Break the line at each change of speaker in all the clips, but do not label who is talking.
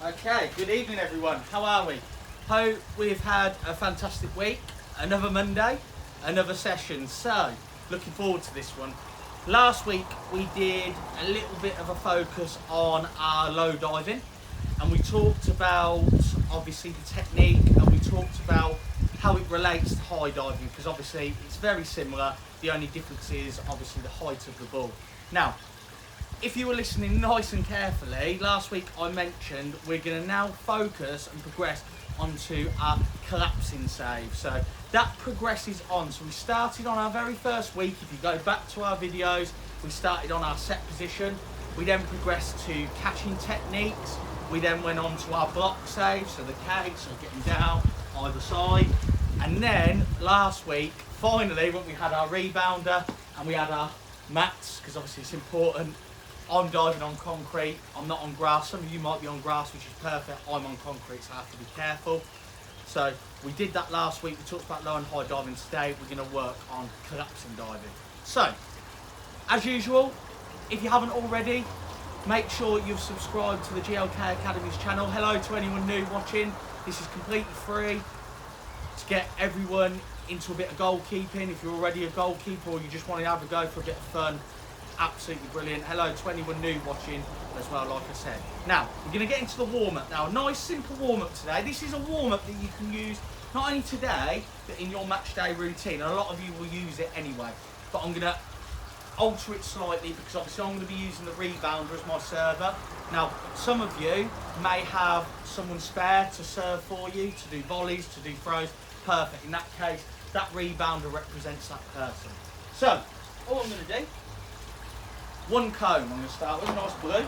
Okay, good evening everyone. How are we? Hope we've had a fantastic week. Another Monday, another session. So, looking forward to this one. Last week we did a little bit of a focus on our low diving, and we talked about obviously the technique, and we talked about how it relates to high diving, because obviously it's very similar. The only difference is obviously the height of the ball. Now, if you were listening nice and carefully, last week I mentioned we're going to now focus and progress onto our collapsing save. So that progresses on. So we started on our very first week. If you go back to our videos, we started on our set position. We then progressed to catching techniques. We then went on to our block save, so the K, so getting down either side. And then last week, finally, when we had our rebounder and we had our mats, because obviously it's important. I'm diving on concrete, I'm not on grass. Some of you might be on grass, which is perfect. I'm on concrete, so I have to be careful. So we did that last week. We talked about low and high diving. Today we're going to work on collapsing diving. So, as usual, if you haven't already, make sure you've subscribed to the GLK Academy's channel. Hello to anyone new watching. This is completely free to get everyone into a bit of goalkeeping. If you're already a goalkeeper or you just want to have a go for a bit of fun, absolutely brilliant. Hello to anyone new watching as well, like I said. Now, we're going to get into the warm-up now. A nice simple warm-up today. This is a warm-up that you can use not only today, but in your match day routine. And a lot of you will use it anyway. But I'm going to alter it slightly because obviously I'm going to be using the rebounder as my server. Now, some of you may have someone spare to serve for you, to do volleys, to do throws. Perfect. In that case, that rebounder represents that person. So, all I'm going to do, one cone, I'm going to start with a nice blue,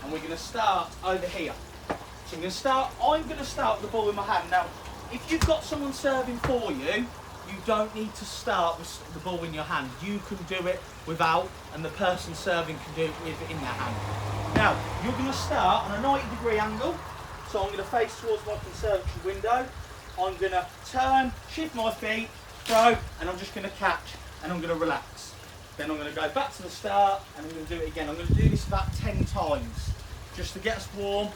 and we're going to start over here. So I'm going to start with the ball in my hand. Now, if you've got someone serving for you, you don't need to start with the ball in your hand. You can do it without, and the person serving can do it with it in their hand. Now, you're going to start on a 90-degree angle, so I'm going to face towards my conservatory window. I'm going to turn, shift my feet, throw, and I'm just going to catch, and I'm going to relax. Then I'm going to go back to the start and I'm going to do it again. I'm going to do this about 10 times just to get us warm.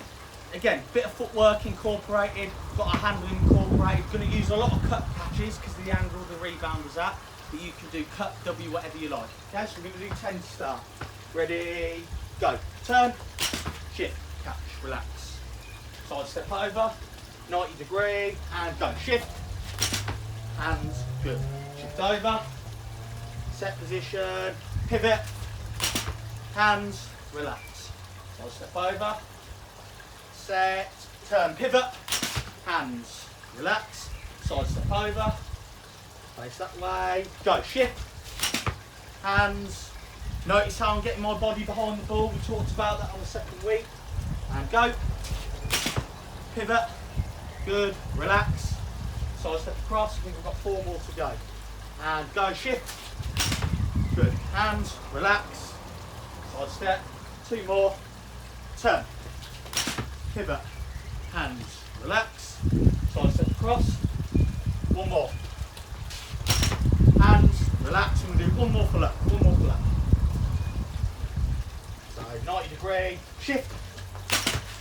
Again, bit of footwork incorporated, got our handling incorporated. Going to use a lot of cut catches because of the angle the rebounder's at, but you can do cut, W, whatever you like. Okay, so we're going to do 10 to start. Ready, go. Turn, shift, catch, relax. Side step over, 90 degree, and go. Shift, hands, good. Shift over. Set position, pivot, hands, relax. So I'll step over, set, turn, pivot, hands, relax. Side step over, face that way, go, shift, hands. Notice how I'm getting my body behind the ball. We talked about that on the second week. And go, pivot, good, relax. Side step across, I think we've got 4 more to go. And go, shift. Good. Hands, relax. Side step. 2 more. Turn. Pivot. Hands, relax. Side step across. 1 more. Hands, relax. And we'll do 1 more full up. 1 more full up. So 90 degree. Shift.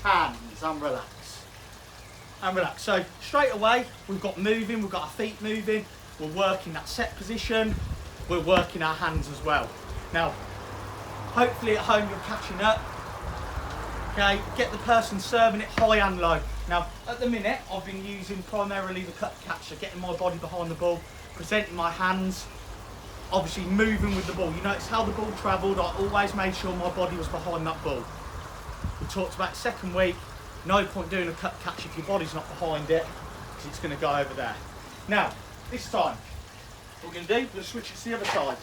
Hands and relax. And relax. So straight away we've got moving. We've got our feet moving. We're working that set position. We're working our hands as well. Now, hopefully at home you're catching up. Okay, get the person serving it high and low. Now, at the minute, I've been using primarily the cut catch, so getting my body behind the ball, presenting my hands, obviously moving with the ball. You notice how the ball travelled. I always made sure my body was behind that ball. We talked about second week, no point doing a cut catch if your body's not behind it, because it's going to go over there. Now, this time, what we're going to do, we're going to switch it to the other side.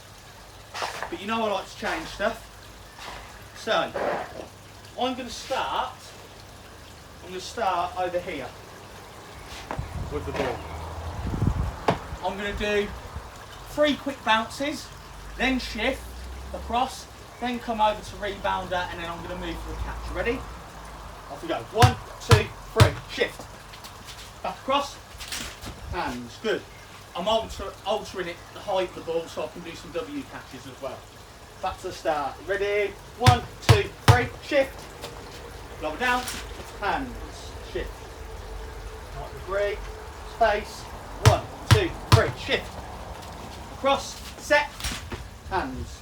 But you know I like to change stuff. So, I'm going to start over here with the ball. I'm going to do 3 quick bounces, then shift across, then come over to rebounder, and then I'm going to move for a catch. Ready? Off we go. 1, 2, 3, shift. Back across, hands, good. I'm altering it, the height of the ball, so I can do some W catches as well. Back to the start. Ready? 1, 2, 3, shift. lower down, hands, shift. 90 degree, space, 1, 2, 3, shift. Across, set, hands.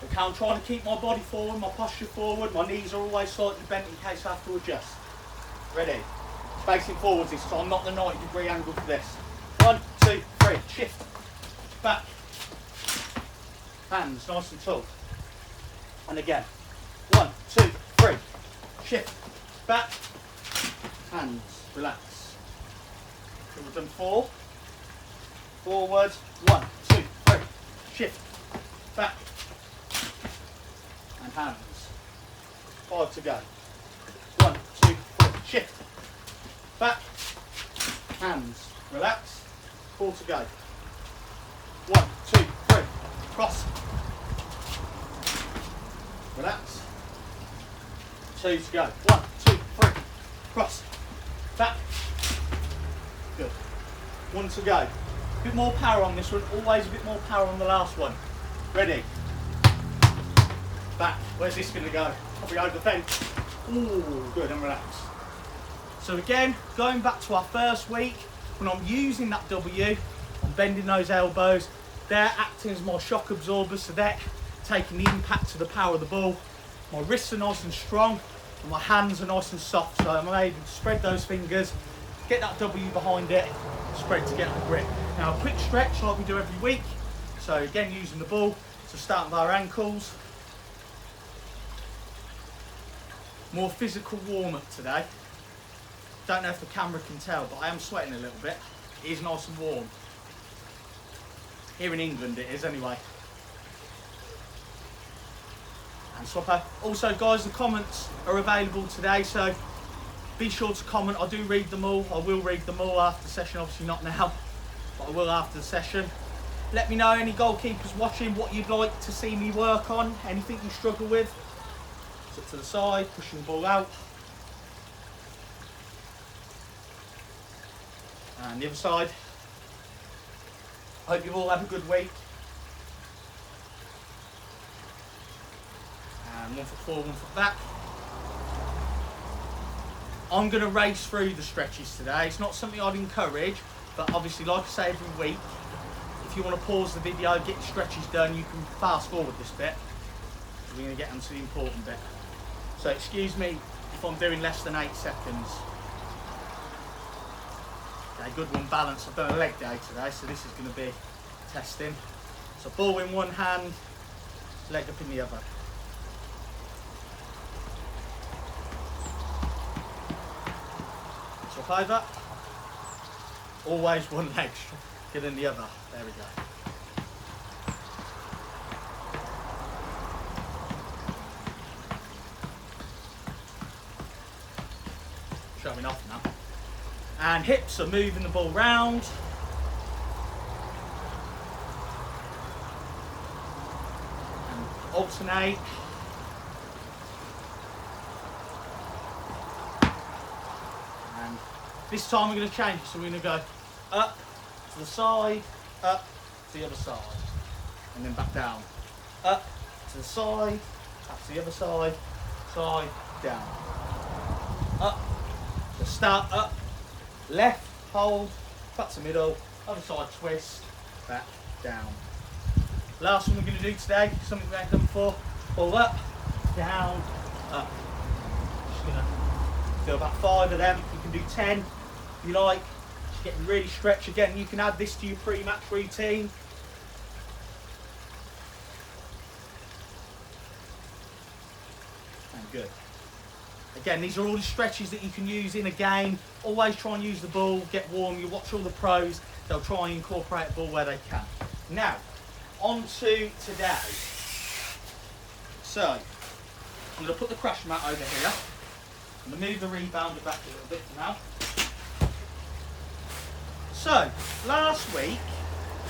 Okay, I'm trying to keep my body forward, my posture forward, my knees are always slightly bent in case I have to adjust. Ready? Facing forwards this time, not the 90 degree angle for this. 1, 2, 3, shift. Back. Hands, nice and tall. And again. 1, 2, 3, shift. Back. Hands, relax. So we've done 4. Forward. 1, 2, 3, shift. Back. And hands. 5 to go. 1, 2, 3, shift. Back. Hands. Relax. 4 to go. 1, 2, 3. Cross. Relax. 2 to go. 1, 2, 3. Cross. Back. Good. 1 to go. A bit more power on this one. Always a bit more power on the last one. Ready. Back. Where's this going to go? Probably over the fence. Ooh, good, and relax. So again, going back to our first week, when I'm using that W, I'm bending those elbows. They're acting as my shock absorbers, so they're taking the impact of the power of the ball. My wrists are nice and strong, and my hands are nice and soft, so I'm able to spread those fingers, get that W behind it, spread to get the grip. Now a quick stretch like we do every week. So again, using the ball to start with our ankles. More physical warm-up today. Don't know if the camera can tell, but I am sweating a little bit. It is nice and warm. Here in England it is anyway. And swapper. Also guys, the comments are available today, so be sure to comment. I do read them all. I will read them all after the session, obviously not now, but I will after the session. Let me know, any goalkeepers watching, what you'd like to see me work on, anything you struggle with. Sit to the side, pushing the ball out. And the other side. Hope you've all had a good week. And 1 foot forward, 1 foot back. I'm going to race through the stretches today. It's not something I'd encourage, but obviously, like I say every week, if you want to pause the video, get your stretches done, you can fast forward this bit. We're going to get onto the important bit. So excuse me if I'm doing less than 8 seconds. Okay, good one, balance. I've done a leg day today, so this is going to be testing. So ball in one hand, leg up in the other. Swap over. Always one leg, get in the other. There we go. Showing off now. And hips are moving the ball round. And alternate. And this time we're going to change it, so we're going to go up to the side, up to the other side, and then back down. Up to the side, up to the other side, side, down. Up. So start up, left, hold, back to middle, other side twist, back, down. Last one we're going to do today, something we haven't done before, pull up, down, up. Just going to do about 5 of them. You can do 10 if you like. Just getting really stretched again. You can add this to your pre-match routine. And good. Again, these are all the stretches that you can use in a game. Always try and use the ball, get warm. You watch all the pros, they'll try and incorporate the ball where they can. Now, on to today. So, I'm going to put the crash mat over here. I'm going to move the rebounder back a little bit for now. So, last week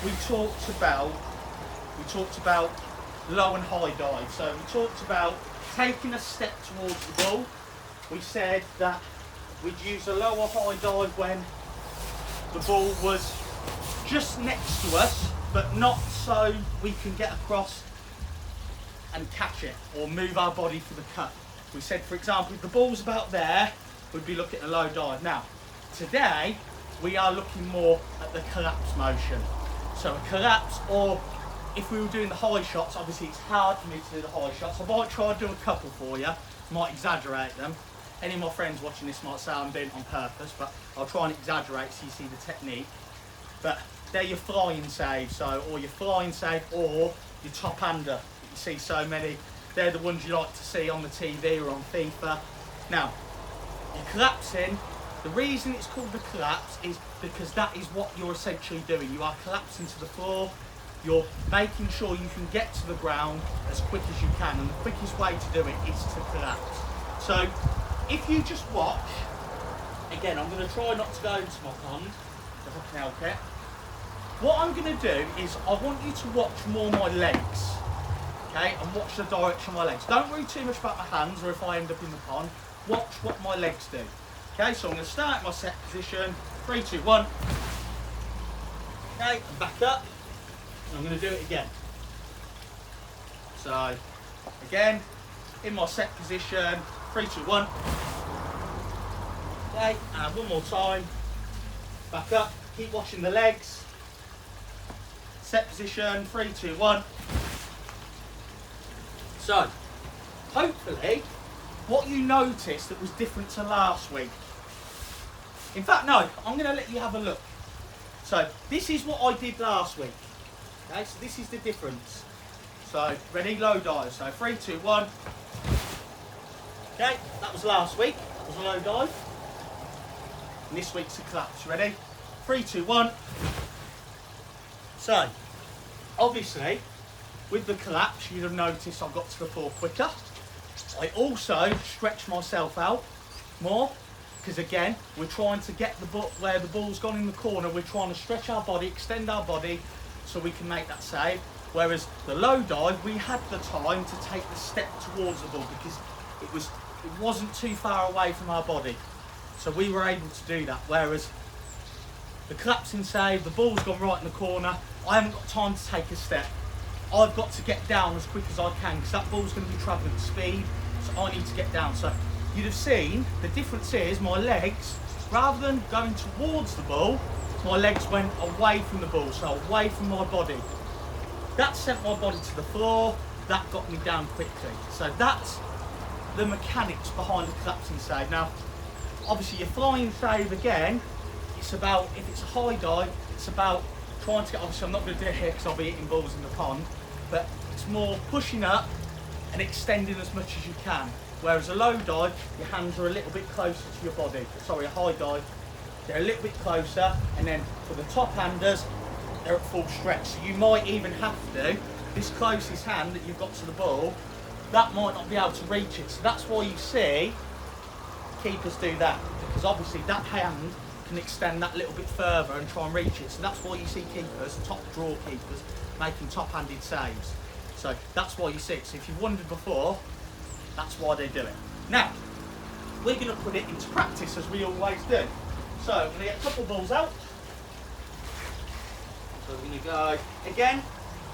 we talked about low and high dive. So we talked about taking a step towards the ball. We said that we'd use a low or high dive when the ball was just next to us, but not so we can get across and catch it or move our body for the cut. we said, for example, if the ball's about there, we'd be looking at a low dive. Now, today, we are looking more at the collapse motion. So a collapse, or if we were doing the high shots, obviously it's hard for me to do the high shots. I might try to do a couple for you, might exaggerate them. Any of my friends watching this might say I'm doing it on purpose, but I'll try and exaggerate so you see the technique. But they're your flying saves, so, or your flying save, or your top-hander. You see so many, they're the ones you like to see on the TV or on FIFA. Now, you're collapsing. The reason it's called the collapse is because that is what you're essentially doing. You are collapsing to the floor. You're making sure you can get to the ground as quick as you can, and the quickest way to do it is to collapse. So, if you just watch, again, I'm going to try not to go into my pond, if I can help it. What I'm going to do is I want you to watch more my legs, okay, and watch the direction of my legs. Don't worry too much about my hands or if I end up in the pond. Watch what my legs do. Okay, so I'm going to start my set position. 3, 2, 1. Okay, and back up. And I'm going to do it again. So, again, in my set position. 3, 2, 1. Okay, and one more time. Back up. Keep watching the legs. Set position. 3, 2, 1. So, hopefully, what you noticed that was different to last week. In fact, no, I'm going to let you have a look. So, this is what I did last week. Okay, so this is the difference. So, ready, low dive. So, 3, 2, 1. Okay, that was last week. That was a low dive. And this week's a collapse. Ready? 3, 2, 1. So, obviously, with the collapse, you'd have noticed I got to the floor quicker. I also stretch myself out more, because again, we're trying to get the ball where the ball's gone in the corner. We're trying to stretch our body, extend our body, so we can make that save. Whereas the low dive, we had the time to take the step towards the ball because it wasn't too far away from our body, so we were able to do that. Whereas the collapsing save, the ball's gone right in the corner. I haven't got time to take a step. I've got to get down as quick as I can because that ball's going to be travelling at speed, so I need to get down. So you'd have seen the difference is my legs, rather than going towards the ball, my legs went away from the ball, so away from my body. That sent my body to the floor, that got me down quickly. So that's the mechanics behind the collapsing save. Now, obviously your flying save again, it's about, if it's a high dive, it's about trying to get, obviously I'm not going to do it here because I'll be eating balls in the pond, but it's more pushing up and extending as much as you can. Whereas a low dive, your hands are a little bit closer to your body. Sorry, a high dive, they're a little bit closer, and then for the top handers, they're at full stretch. So you might even have to, this closest hand that you've got to the ball, that might not be able to reach it. So that's why you see keepers do that, because obviously that hand can extend that little bit further and try and reach it. So that's why you see keepers, top draw keepers, making top-handed saves. So that's why you see it. So if you've wondered before, that's why they do it. Now, we're going to put it into practice as we always do. So I'm going to get a couple of balls out. So we're going to go, again,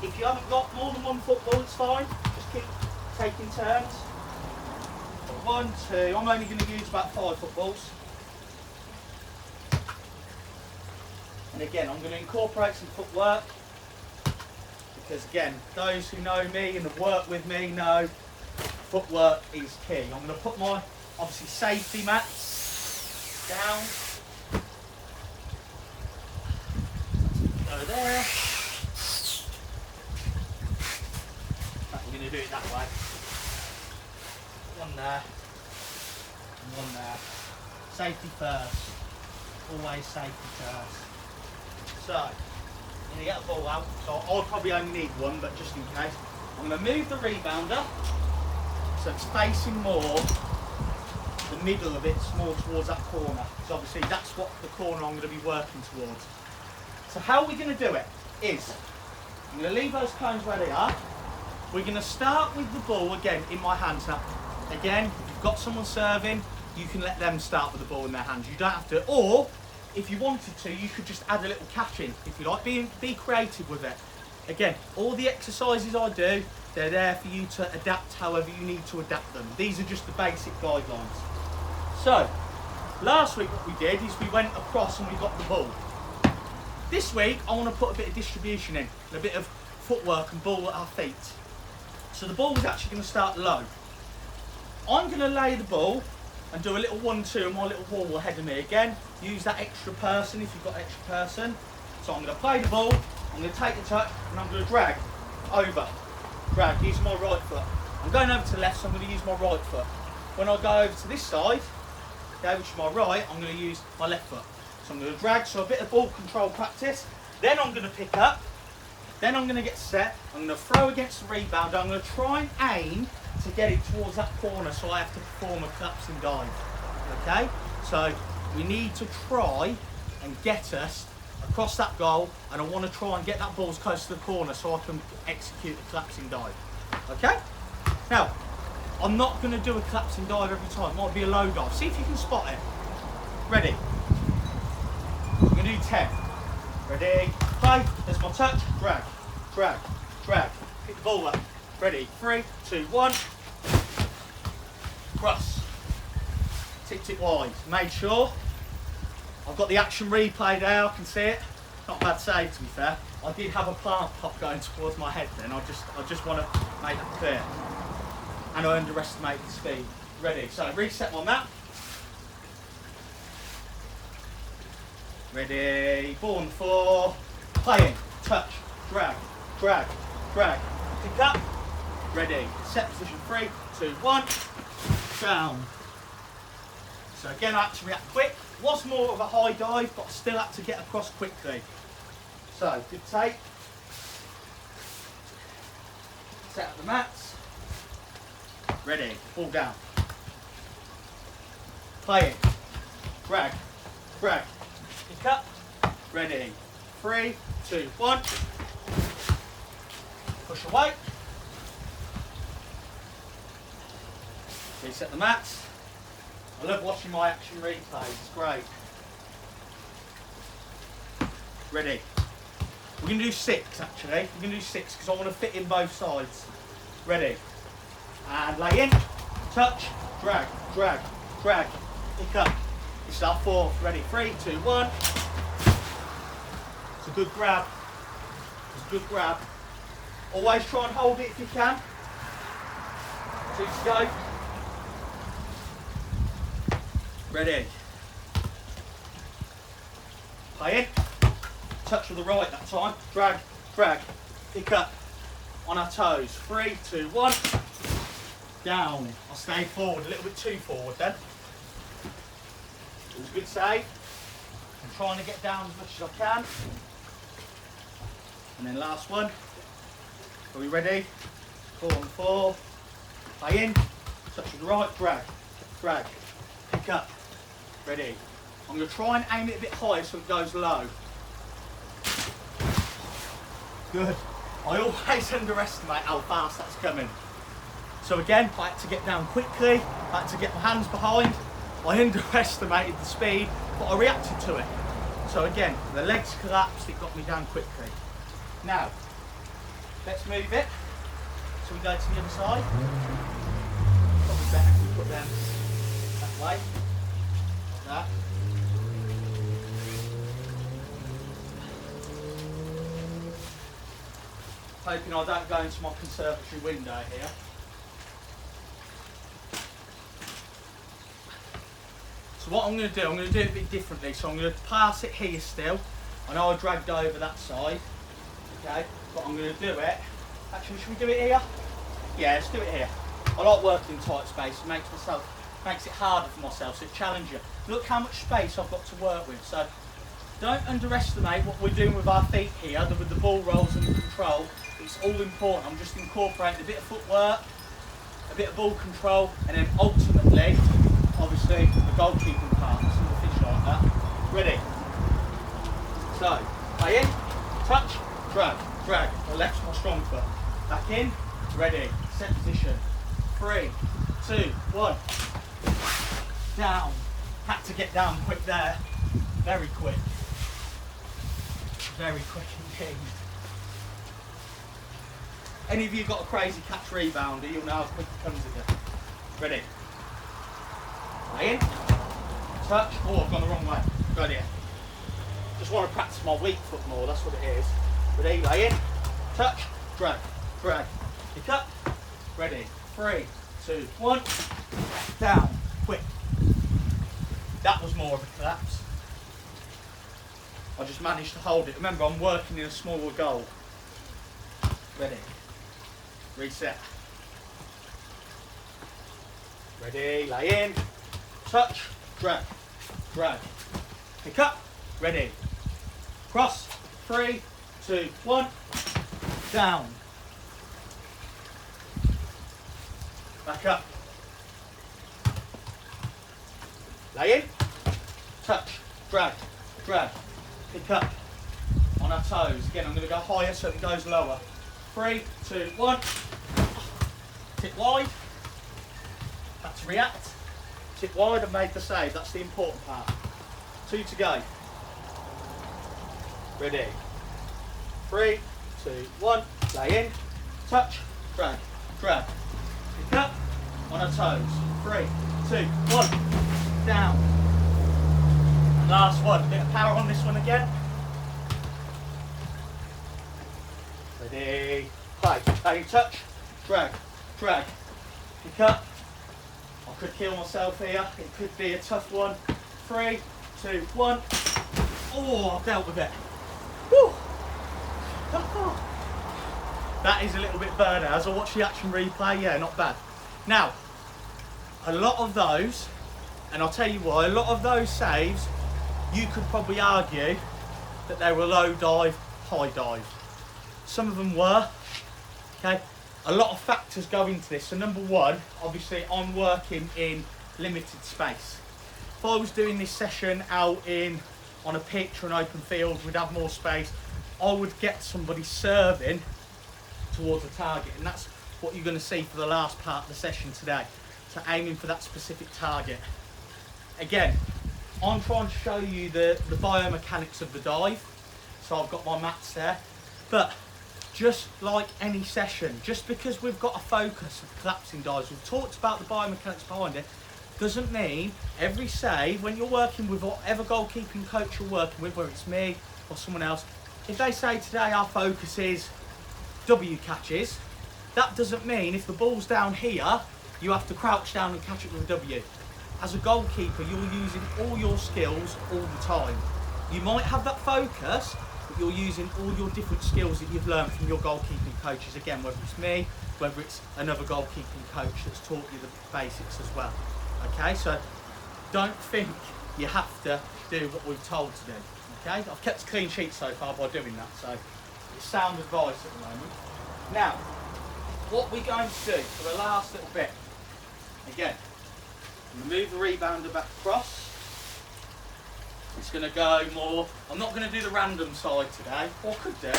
if you haven't got more than one football, it's fine. Just keep taking turns. So 1, 2, I'm only going to use about 5 footballs. And again, I'm going to incorporate some footwork. Because again, those who know me and have worked with me know footwork is key. I'm going to put my, obviously, safety mats down. Go there. We're going to do it that way. One there. And one there. Safety first. Always safety first. So, I'm going to get the ball out. So I'll probably only need one, but just in case. I'm going to move the rebounder so it's facing more, the middle of it's more towards that corner. So obviously that's what the corner I'm going to be working towards. So how we're going to do it is, I'm going to leave those cones where they are. We're going to start with the ball again in my hands. Now, again, if you've got someone serving, you can let them start with the ball in their hands. You don't have to, or if you wanted to, you could just add a little catch in, if you like. Be creative with it. Again, all the exercises I do, They're there for you to adapt however you need to adapt them. These are just the basic guidelines. So, last week what we did is we went across and we got the ball. This week I want to put a bit of distribution in, and a bit of footwork and ball at our feet. So the ball is actually going to start low. I'm going to lay the ball and do a little 1-2 and my little wall ahead of me again. Use that extra person if you've got an extra person. So I'm going to play the ball, I'm going to take the touch and I'm going to drag over. Drag, using my right foot. I'm going over to the left, so I'm going to use my right foot. When I go over to this side, okay, which is my right, I'm going to use my left foot. So I'm going to drag, so a bit of ball control practice. Then I'm going to pick up. Then I'm going to get set. I'm going to throw against the rebound. I'm going to try and aim to get it towards that corner, so I have to perform a collapsing dive. Okay? So we need to try and get us across that goal, and I want to try and get that ball as close to the corner so I can execute a collapsing dive. Okay? Now, I'm not going to do a collapsing dive every time. It might be a low dive. See if you can spot it. Ready? I'm going to do 10. Ready? Play. There's my touch. Drag. Drag. Drag. Pick the ball up. Ready? 3, 2, 1. Cross. Tipped it wide. Made sure. I've got the action replay there, I can see it. Not a bad save, to be fair. I did have a plant pop going towards my head then. I just want to make that clear. And I underestimated the speed. Ready, so reset my map. Ready, ball on the floor. Playing, touch, drag, drag, drag. Pick up. Ready, set position 3, 2, 1. Down. So again, I had to react quick. Was more of a high dive, but I still had to get across quickly. So, good take. Set up the mats. Ready, ball down. Play it. Drag, drag. Pick up. Ready. 3, 2, 1. Push away. Reset the mats. I love watching my action replays, it's great. Ready. We're going to do 6 actually. We're going to do 6 because I want to fit in both sides. Ready. And lay in, touch, drag, drag, drag, pick up. This is our 4th. Ready. 3, 2, 1. It's a good grab. It's a good grab. Always try and hold it if you can. 2 to go. Ready. Play in. Touch with the right that time. Drag, drag, pick up. On our toes. 3, 2, 1. Down. I'll stay forward, a little bit too forward then. It was a good save. I'm trying to get down as much as I can. And then last one. Are we ready? 4 on 4. Play in. Touch with the right. Drag, drag, pick up. Ready. I'm going to try and aim it a bit higher so it goes low. Good. I always underestimate how fast that's coming. So again, I had to get down quickly, I had to get my hands behind. I underestimated the speed, but I reacted to it. So again, the legs collapsed, it got me down quickly. Now, let's move it. So we go to the other side. Probably better if we put them that way. That. Hoping I don't go into my conservatory window here. So what I'm going to do, I'm going to do it a bit differently. So I'm going to pass it here still. I know I dragged over that side, okay, but I'm going to do it. Actually, should we do it here? Yeah, let's do it here. I like working in tight space. It makes it harder for myself, so it challenges you. Look how much space I've got to work with. So don't underestimate what we're doing with our feet here, with the ball rolls and the control. It's all important. I'm just incorporating a bit of footwork, a bit of ball control, and then ultimately, obviously, the goalkeeping part. Some of the fish like that. Ready? So, play in, touch, drag, drag. My left's my strong foot. Back in, ready, set position. 3, 2, 1. Down. Had to get down quick there. Very quick. Very quick indeed. Any of you got a crazy catch rebounder, you'll know how quick it comes at you. Ready? Lay in. Touch. Oh, I've gone the wrong way. Good here. Just want to practice my weak foot more, that's what it is. Ready? Lay in. Touch. Drag. Drag. Pick up. Ready? 3, 2, 1. Down. Quick. That was more of a collapse. I just managed to hold it. Remember, I'm working in a smaller goal. Ready? Reset. Ready? Lay in. Touch. Drag. Drag. Pick up. Ready. Cross. 3, 2, 1. Down. Back up. Lay in. Touch. Drag. Drag. Pick up. On our toes. Again, I'm going to go higher so it goes lower. 3, 2, 1. Tip wide. Had to react. Tip wide and made the save. That's the important part. 2 to go. Ready. 3, 2, 1. Lay in. Touch. Drag. Drag. Pick up. On our toes. 3, 2, 1. Down. And last one. A bit of power on this one again. Ready. Play. Lay in. Touch. Drag. Drag. Pick up. I could kill myself here. It could be a tough one. 3, 2, 1. Oh, I've dealt with it. Woo. That is a little bit burner. As I watch the action replay, yeah, not bad. Now, a lot of those, and I'll tell you why, a lot of those saves, you could probably argue that they were low dive, high dive. Some of them were, okay? A lot of factors go into this. So number one, obviously I'm working in limited space. If I was doing this session out on a pitch or an open field, we'd have more space. I would get somebody serving towards a target, and that's what you're going to see for the last part of the session today. So aiming for that specific target. Again, I'm trying to show you the biomechanics of the dive. So I've got my mats there, but just like any session, just because we've got a focus of collapsing dives, we've talked about the biomechanics behind it, doesn't mean every save, when you're working with whatever goalkeeping coach you're working with, whether it's me or someone else, if they say today our focus is W catches, that doesn't mean if the ball's down here, you have to crouch down and catch it with a W. As a goalkeeper, you're using all your skills all the time. You might have that focus, but you're using all your different skills that you've learned from your goalkeeping coaches. Again, whether it's me, whether it's another goalkeeping coach that's taught you the basics as well. Okay, so don't think you have to do what we've told to do. Okay, I've kept a clean sheet so far by doing that, so it's sound advice at the moment. Now, what we're going to do for the last little bit, again, I'm going to move the rebounder back across. It's going to go more, I'm not going to do the random side today, or could do.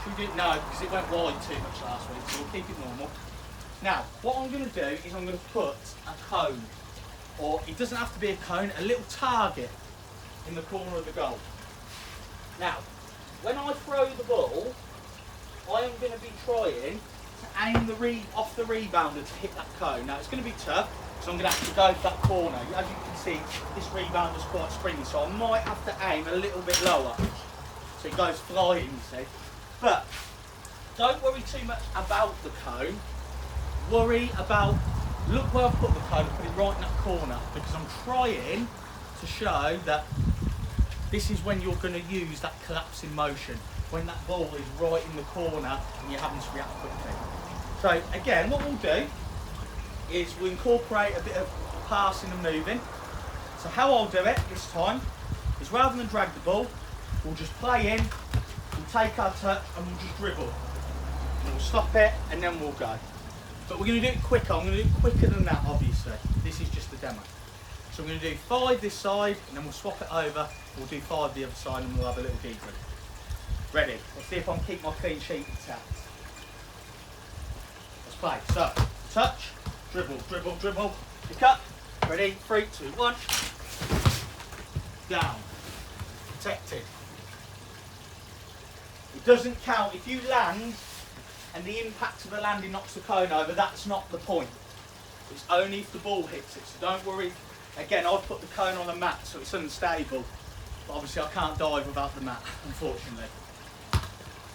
Should we do it? No, because it went wide too much last week, so we'll keep it normal. Now, what I'm going to do is I'm going to put a cone, or it doesn't have to be a cone, a little target in the corner of the goal. Now, when I throw the ball, I am going to be trying to aim off the rebounder to hit that cone. Now, it's going to be tough, so I'm going to have to go for that corner. As you can see, this rebounder is quite springy, so I might have to aim a little bit lower, so it goes flying, you see. But don't worry too much about the cone. Worry about, look where I've put the cone, put it right in that corner, because I'm trying to show that this is when you're going to use that collapsing motion, when that ball is right in the corner and you're having to react quickly. So again, what we'll do is we'll incorporate a bit of passing and moving. So how I'll do it this time is, rather than drag the ball, we'll just play in, we'll take our touch and we'll just dribble. And we'll stop it and then we'll go. But we're going to do it quicker. I'm going to do it quicker than that, obviously. This is just a demo. So I'm going to do 5 this side, and then we'll swap it over. We'll do 5 the other side, and we'll have a little deeper. Ready? Let's see if I can keep my clean sheet intact. Let's play. So, touch, dribble, dribble, dribble. Pick up. Ready? 3, 2, 1. Down. Protected. It doesn't count if you land and the impact of the landing knocks the cone over. That's not the point. It's only if the ball hits it, so don't worry. Again, I've put the cone on a mat so it's unstable, but obviously I can't dive without the mat, unfortunately.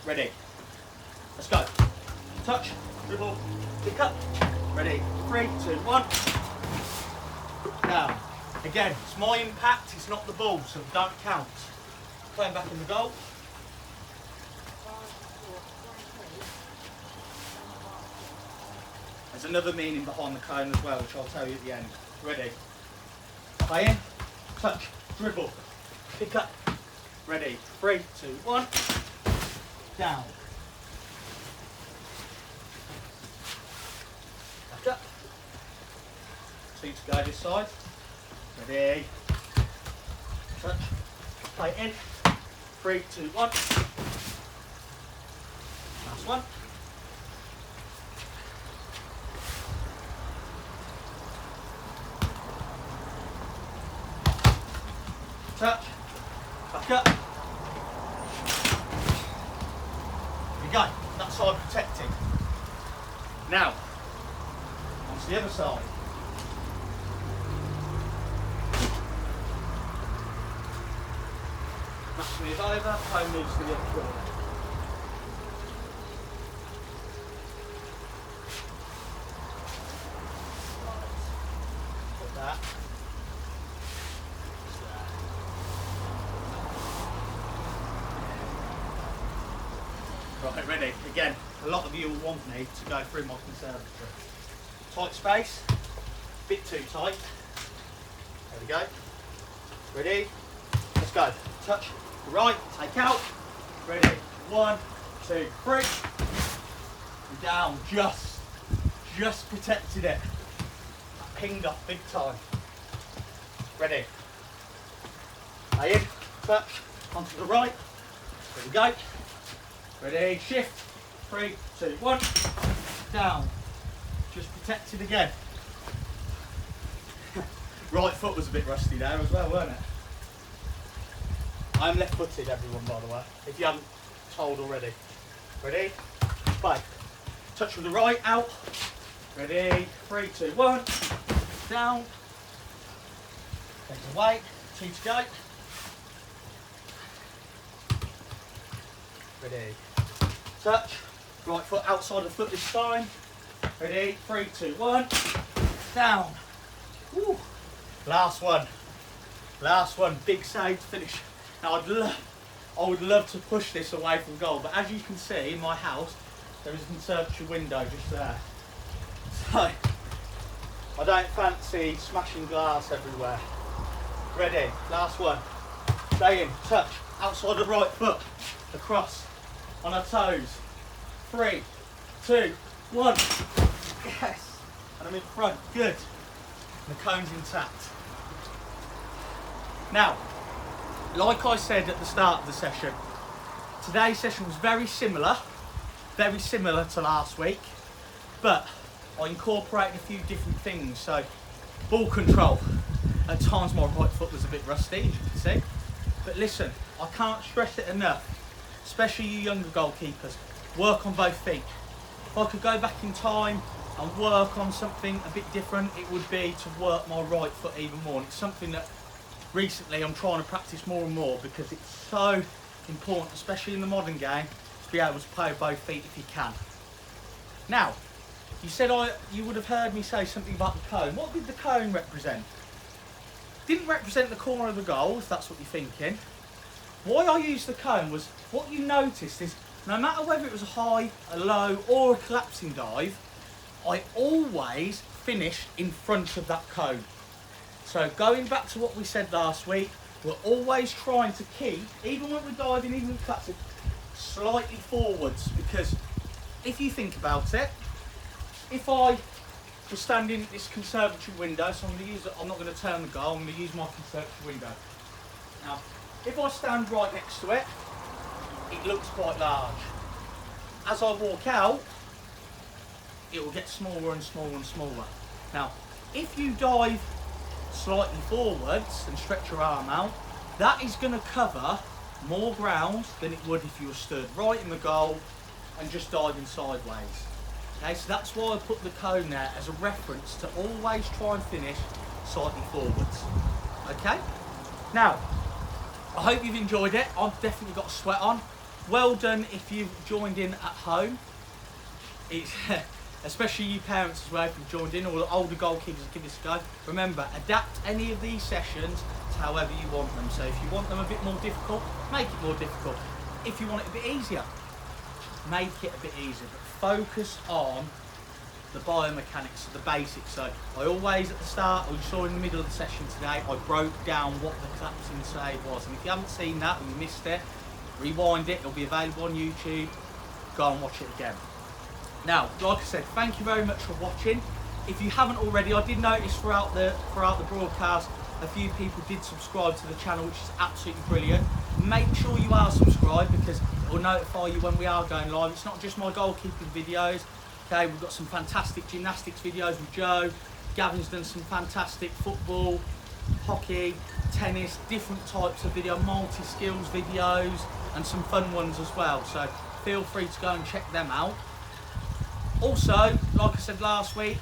Ready? Let's go. Touch, dribble, pick up. Ready? 3, 2, 1. Down. Again, it's my impact, it's not the ball, so don't count. Playing back in the goal. There's another meaning behind the cone as well, which I'll tell you at the end. Ready? Play in, touch, dribble, pick up. Ready? 3, 2, 1. Down. Back up. 2 to go this side. Ready? Touch. Play in. 3, 2, 1. Last one. Touch. Back up. There we go. That side protected. Now, onto the other side. Match move over, home moves to the other corner. Put that. Right, ready. Again, a lot of you will want me to go through my conservatory. Tight space, bit too tight. There we go. Ready? Let's go. Touch, right, take out. Ready? 1, 2, 3. And down, just protected it. That pinged off big time. Ready? Lay in, touch, onto the right. There we go. Ready, shift. 3, 2, 1. Down. Just protected again. Right foot was a bit rusty there as well, weren't it? I'm left footed, everyone, by the way, if you haven't told already. Ready? Play. Touch with the right, out. Ready? 3, 2, 1. Down. Take it away. 2 to go. Ready? Touch. Right foot outside the foot this time. Ready? 3, 2, 1. Down. Woo. Last one. Last one. Big save to finish. Now I would love to push this away from goal, but as you can see in my house, there is a conservatory window just there. So I don't fancy smashing glass everywhere. Ready? Last one. Stay in. Touch. Outside the right foot. Across. On our toes. 3, 2, 1. Yes. And I'm in front. Good. And the cone's intact. Now, like I said at the start of the session, today's session was very similar to last week, but I incorporated a few different things. So, ball control. At times my right foot was a bit rusty, as you can see. But listen, I can't stress it enough, especially you younger goalkeepers, work on both feet. If I could go back in time and work on something a bit different, it would be to work my right foot even more. And it's something that recently I'm trying to practice more and more because it's so important, especially in the modern game, to be able to play with both feet if you can. Now, you said you would have heard me say something about the cone. What did the cone represent? Didn't represent the corner of the goal, if that's what you're thinking. Why I used the cone was, what you noticed is, no matter whether it was a high, a low or a collapsing dive, I always finished in front of that cone. So going back to what we said last week, we're always trying to keep, even when we're diving, even when we're collapsing, slightly forwards, because if you think about it, if I was standing at this conservatory window, so I'm not going to turn the goal, I'm going to use my conservatory window. Now, if I stand right next to it, it looks quite large. As I walk out, it will get smaller and smaller and smaller. Now, if you dive slightly forwards and stretch your arm out, that is going to cover more ground than it would if you were stood right in the goal and just diving sideways. Okay, so that's why I put the cone there as a reference to always try and finish slightly forwards. Okay, now I hope you've enjoyed it. I've definitely got a sweat on. Well done if you've joined in at home. It's especially you parents as well, if you've joined in, or the older goalkeepers, give this a go. Remember, adapt any of these sessions to however you want them. So if you want them a bit more difficult, make it more difficult. If you want it a bit easier, make it a bit easier. But focus on the biomechanics, the basics. So I always at the start, or you saw in the middle of the session today, I broke down what the collapsing save was. And if you haven't seen that and you missed it, rewind it, it'll be available on YouTube. Go and watch it again. Now, like I said, thank you very much for watching. If you haven't already, I did notice throughout the broadcast, a few people did subscribe to the channel, which is absolutely brilliant. Make sure you are subscribed because it will notify you when we are going live. It's not just my goalkeeping videos. Okay, we've got some fantastic gymnastics videos with Joe. Gavin's done some fantastic football, hockey, tennis, different types of video, multi-skills videos, and some fun ones as well. So feel free to go and check them out. Also, like I said last week,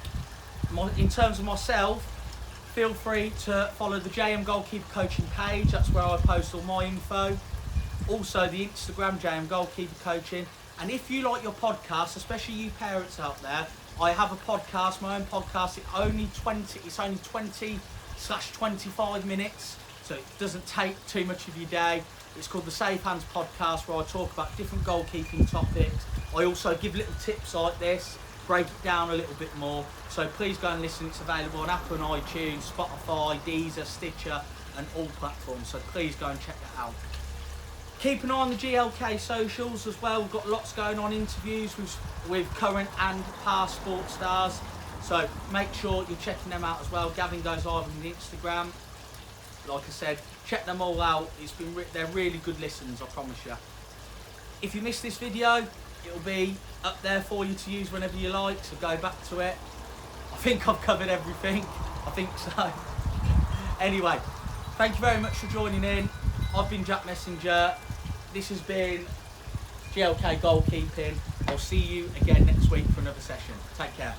in terms of myself, feel free to follow the JM Goalkeeper Coaching page. That's where I post all my info. Also, the Instagram, JM Goalkeeper Coaching. And if you like your podcast, especially you parents out there, I have a podcast, my own podcast. It's only 20/25 minutes, so it doesn't take too much of your day. It's called the Safe Hands Podcast, where I talk about different goalkeeping topics. I also give little tips like this, break it down a little bit more. So please go and listen. It's available on Apple and iTunes, Spotify, Deezer, Stitcher, and all platforms. So please go and check that out. Keep an eye on the GLK socials as well. We've got lots going on, interviews with current and past sports stars. So make sure you're checking them out as well. Gavin goes live on the Instagram. Like I said, check them all out. They're really good listens, I promise you. If you missed this video, it'll be up there for you to use whenever you like, so go back to it. I think I've covered everything. I think so. Anyway, thank you very much for joining in. I've been Jack Messenger. This has been GLK Goalkeeping. I'll see you again next week for another session. Take care.